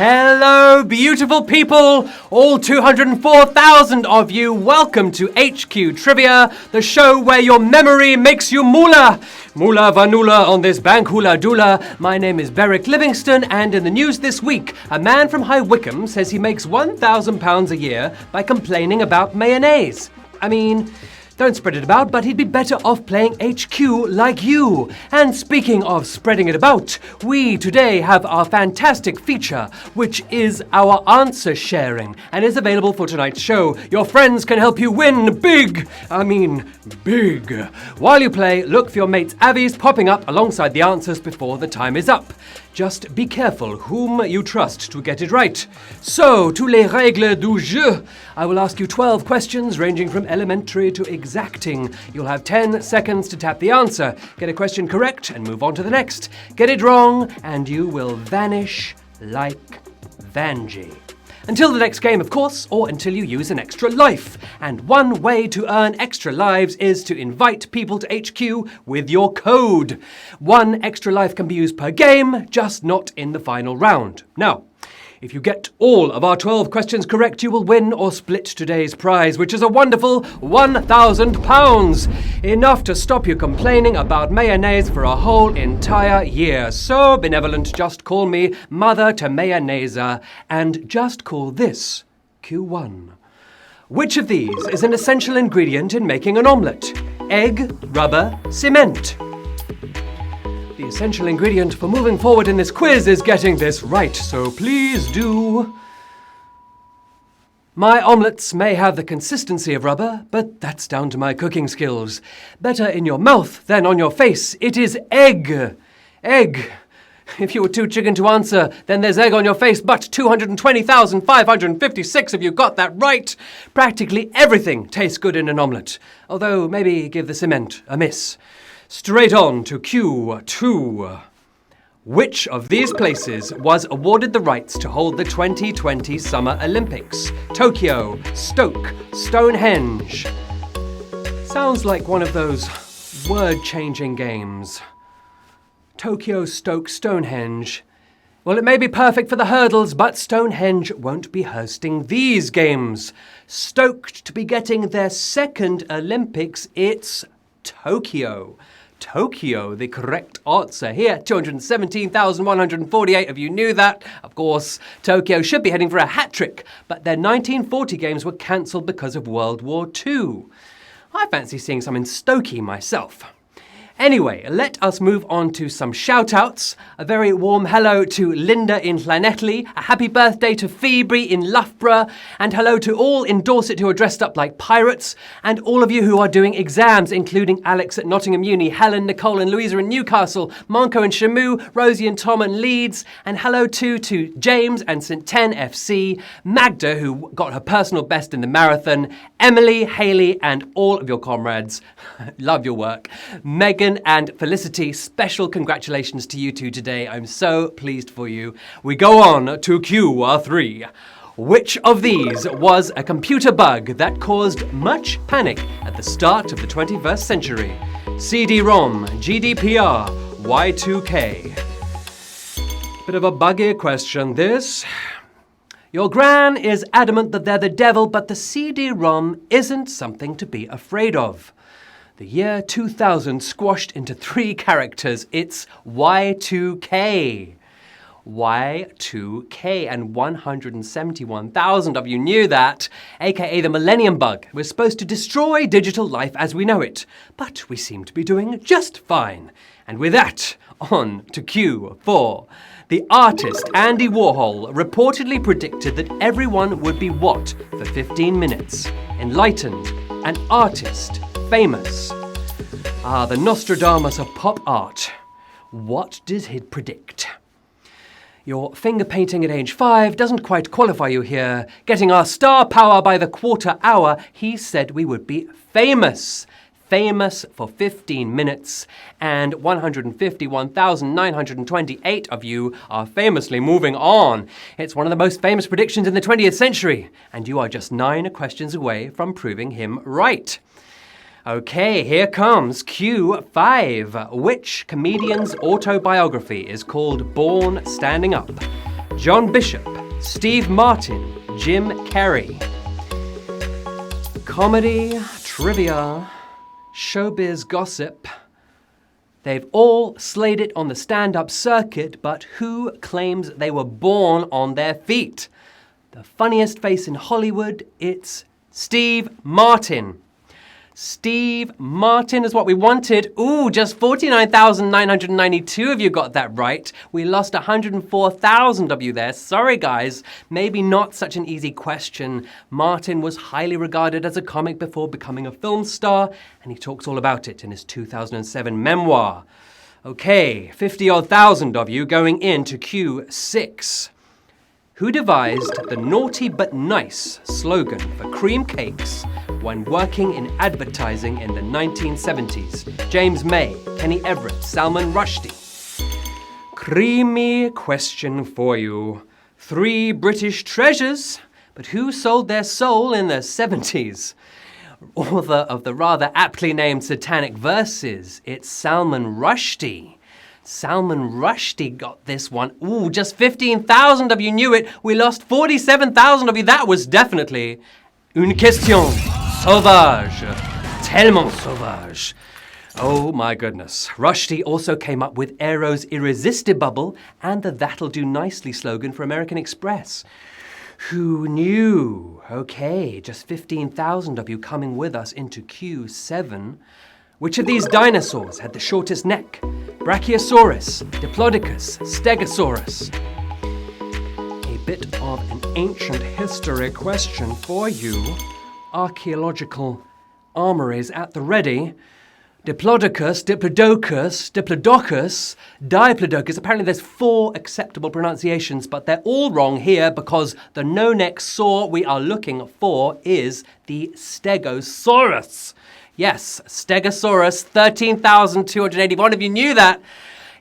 Hello, beautiful people, all 204,000 of you. Welcome to HQ Trivia, the show where your memory makes you moolah. Moolah vanula on this bank hula doolah. My name is Beric Livingstone, and in the news this week, a man from High Wycombe says he makes £1,000 a year by complaining about mayonnaise. I mean, don't spread it about, but he'd be better off playing HQ like you. And speaking of spreading it about, we today have our fantastic feature, which is our answer sharing, and is available for tonight's show. Your friends can help you win big. Big. While you play, look for your mate's avies popping up alongside the answers before the time is up. Just be careful whom you trust to get it right. So, to les règles du jeu, I will ask you 12 questions ranging from elementary to exacting. You'll have 10 seconds to tap the answer. Get a question correct and move on to the next. Get it wrong and you will vanish like Vanjie. Until the next game, of course, or until you use an extra life. And one way to earn extra lives is to invite people to HQ with your code. 1 extra life can be used per game, just not in the final round. Now, if you get all of our 12 questions correct, you will win or split today's prize, which is a wonderful £1,000. Enough to stop you complaining about mayonnaise for a whole entire year. So benevolent, just call me Mother to Mayonnaise, and just call this Q1. Which of these is an essential ingredient in making an omelette? Egg, rubber, cement. The essential ingredient for moving forward in this quiz is getting this right, so please do. My omelettes may have the consistency of rubber, but that's down to my cooking skills. Better in your mouth than on your face. It is egg. Egg. If you were too chicken to answer, then there's egg on your face, but 220,556 of you got that right. Practically everything tastes good in an omelette, although maybe give the cement a miss. Straight on to Q2. Which of these places was awarded the rights to hold the 2020 Summer Olympics? Tokyo, Stoke, Stonehenge. Sounds like one of those word-changing games. Tokyo, Stoke, Stonehenge. Well, it may be perfect for the hurdles, but Stonehenge won't be hosting these games. Stoked to be getting their second Olympics, it's Tokyo. Tokyo, the correct answer here. 217,148 of you knew that. Of course, Tokyo should be heading for a hat-trick, but their 1940 games were cancelled because of World War II. I fancy seeing some in Stokey myself. Anyway, let us move on to some shout-outs. A very warm hello to Linda in Llanelli, a happy birthday to Phoebe in Loughborough, and hello to all in Dorset who are dressed up like pirates, and all of you who are doing exams, including Alex at Nottingham Uni, Helen, Nicole and Louisa in Newcastle, Monco and Shamu, Rosie and Tom in Leeds, and hello too to James and St 10 FC, Magda, who got her personal best in the marathon, Emily, Hayley, and all of your comrades. Love your work. Megan and Felicity, special congratulations to you two today. I'm so pleased for you. We go on to Q3. Which of these was a computer bug that caused much panic at the start of the 21st century? CD-ROM, GDPR, Y2K. Bit of a buggier question, this. Your gran is adamant that they're the devil, but the CD-ROM isn't something to be afraid of. The year 2000 squashed into 3 characters. It's Y2K. Y2K, and 171,000 of you knew that, aka the Millennium Bug. We're supposed to destroy digital life as we know it, but we seem to be doing just fine. And with that, on to Q4. The artist Andy Warhol reportedly predicted that everyone would be what for 15 minutes? Enlightened, an artist, famous. The Nostradamus of pop art. What did he predict? Your finger painting at age 5 doesn't quite qualify you here. Getting our star power by the quarter hour, he said we would be famous. Famous for 15 minutes, and 151,928 of you are famously moving on. It's one of the most famous predictions in the 20th century, and you are just 9 questions away from proving him right. Okay, here comes Q5. Which comedian's autobiography is called Born Standing Up? John Bishop, Steve Martin, Jim Carrey. Comedy, trivia, showbiz gossip. They've all slayed it on the stand-up circuit, but who claims they were born on their feet? The funniest face in Hollywood, it's Steve Martin. Steve Martin is what we wanted. Ooh, just 49,992 of you got that right. We lost 104,000 of you there. Sorry, guys. Maybe not such an easy question. Martin was highly regarded as a comic before becoming a film star, and he talks all about it in his 2007 memoir. Okay, 50-odd thousand of you going into Q6. Who devised the naughty but nice slogan for cream cakes when working in advertising in the 1970s? James May, Kenny Everett, Salman Rushdie. Creamy question for you. 3 British treasures, but who sold their soul in the 70s? Author of the rather aptly named Satanic Verses, it's Salman Rushdie. Salman Rushdie got this one. Ooh, just 15,000 of you knew it. We lost 47,000 of you. That was definitely une question sauvage. Tellement sauvage. Oh my goodness. Rushdie also came up with Aero's Irresistible and the That'll Do Nicely slogan for American Express. Who knew? Okay, just 15,000 of you coming with us into Q7. Which of these dinosaurs had the shortest neck? Brachiosaurus, Diplodocus, Stegosaurus. A bit of an ancient history question for you. Archaeological armories at the ready. Diplodocus, Diplodocus, Diplodocus, Diplodocus. Apparently there's 4 acceptable pronunciations, but they're all wrong here because the no-neck saw we are looking for is the Stegosaurus. Yes, Stegosaurus, 13,281 of you knew that.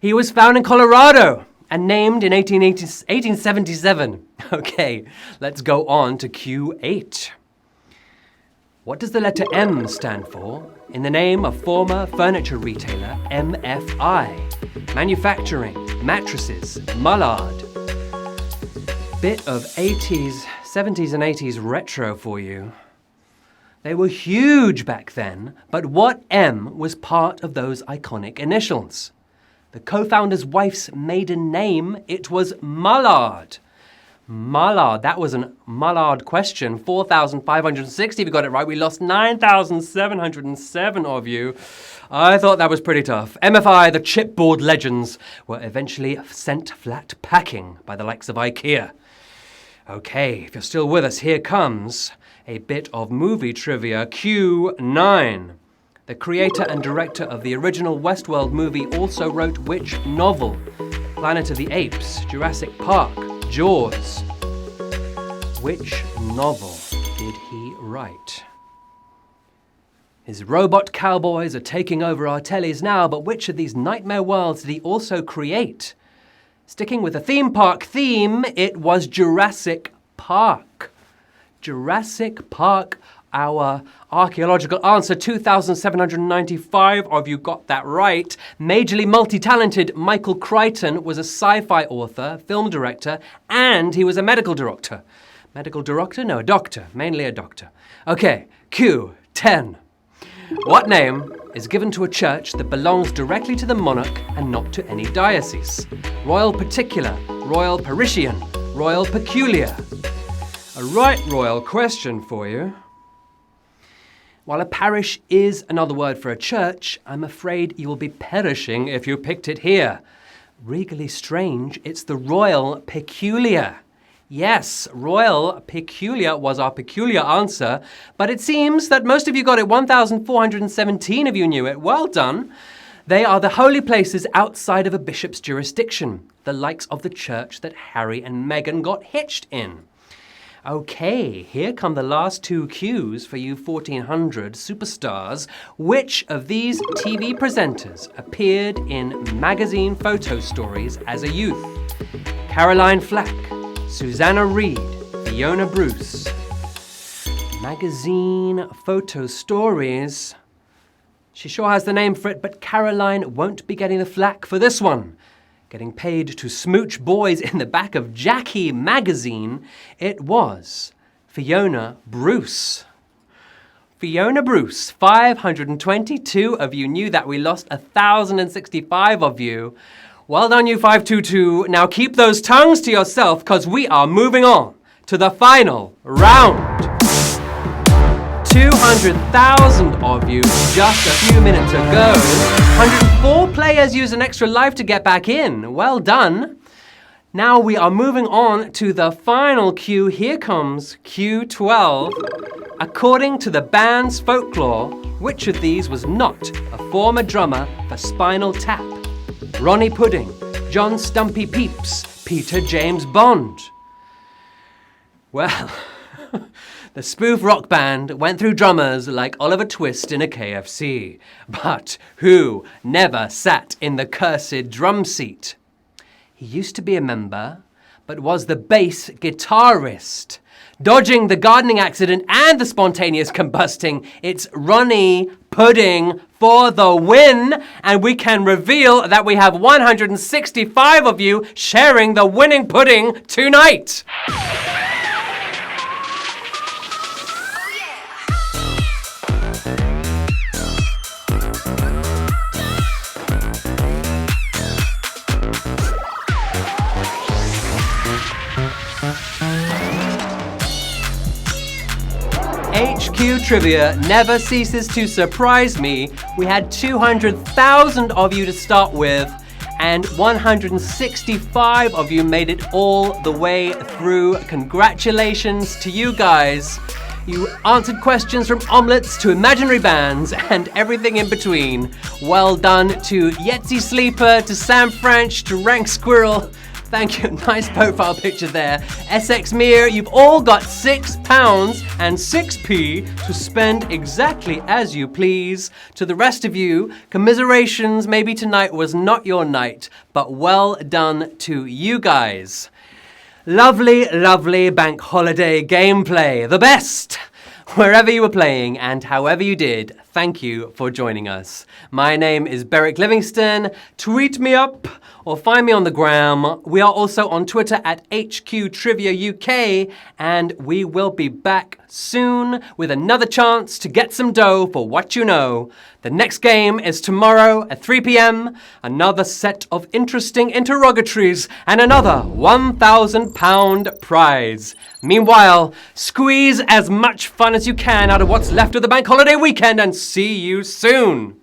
He was found in Colorado and named in 1877. Okay, let's go on to Q8. What does the letter M stand for in the name of former furniture retailer MFI? Manufacturing, mattresses, Mullard. Bit of 80s, 70s and 80s retro for you. They were huge back then, but what M was part of those iconic initials? The co-founder's wife's maiden name, it was Mullard. Mullard, that was a Mullard question. 4,560 if you got it right. We lost 9,707 of you. I thought that was pretty tough. MFI, the chipboard legends, were eventually sent flat packing by the likes of IKEA. Okay, if you're still with us, here comes a bit of movie trivia. Q9. The creator and director of the original Westworld movie also wrote which novel? Planet of the Apes, Jurassic Park, Jaws. Which novel did he write? His robot cowboys are taking over our tellies now, but which of these nightmare worlds did he also create? Sticking with the theme park theme, it was Jurassic Park. Jurassic Park, our archaeological answer. 2,795 of you got that right. Majorly multi-talented Michael Crichton was a sci-fi author, film director, and he was a medical doctor. Medical doctor? No, a doctor. Mainly a doctor. Okay, Q10. What name is given to a church that belongs directly to the monarch and not to any diocese? Royal Particular, Royal Parisian, Royal Peculiar. A right royal question for you. While a parish is another word for a church, I'm afraid you will be perishing if you picked it here. Regally strange, it's the Royal Peculiar. Yes, Royal Peculiar was our peculiar answer, but it seems that most of you got it. 1,417 of you knew it. Well done. They are the holy places outside of a bishop's jurisdiction, the likes of the church that Harry and Meghan got hitched in. Okay, here come the last 2 Qs for you 1,400 superstars. Which of these TV presenters appeared in magazine photo stories as a youth? Caroline Flack, Susanna Reid, Fiona Bruce. Magazine photo stories. She sure has the name for it, but Caroline won't be getting the flack for this one. getting paid to smooch boys in the back of Jackie magazine, it was Fiona Bruce. Fiona Bruce, 522 of you knew that. We lost 1,065 of you. Well done, you 522. Now keep those tongues to yourself, because we are moving on to the final round. 200,000 of you just a few minutes ago. 104 players use an extra life to get back in. Well done. Now we are moving on to the final cue. Here comes cue 12. According to the band's folklore, which of these was not a former drummer for Spinal Tap? Ronnie Pudding, John Stumpy Pepys, Peter James Bond. Well, the spoof rock band went through drummers like Oliver Twist in a KFC. But who never sat in the cursed drum seat? He used to be a member, but was the bass guitarist. Dodging the gardening accident and the spontaneous combusting, it's Ronnie Pudding for the win. And we can reveal that we have 165 of you sharing the winning pudding tonight. HQ Trivia never ceases to surprise me. We had 200,000 of you to start with, and 165 of you made it all the way through. Congratulations to you guys. You answered questions from omelets to imaginary bands and everything in between. Well done to Yetzi Sleeper, to Sam French, to Rank Squirrel. Thank you. Nice profile picture there. SX Mir, you've all got £6 and 6p to spend exactly as you please. To the rest of you, commiserations, maybe tonight was not your night, but well done to you guys. Lovely, lovely bank holiday gameplay. The best! Wherever you were playing and however you did, thank you for joining us. My name is Beric Livingstone. Tweet me up or find me on the gram. We are also on Twitter at HQ Trivia UK, and we will be back soon with another chance to get some dough for what you know. The next game is tomorrow at 3 p.m. Another set of interesting interrogatories and another £1,000 prize. Meanwhile, squeeze as much fun as you can out of what's left of the bank holiday weekend and see you soon.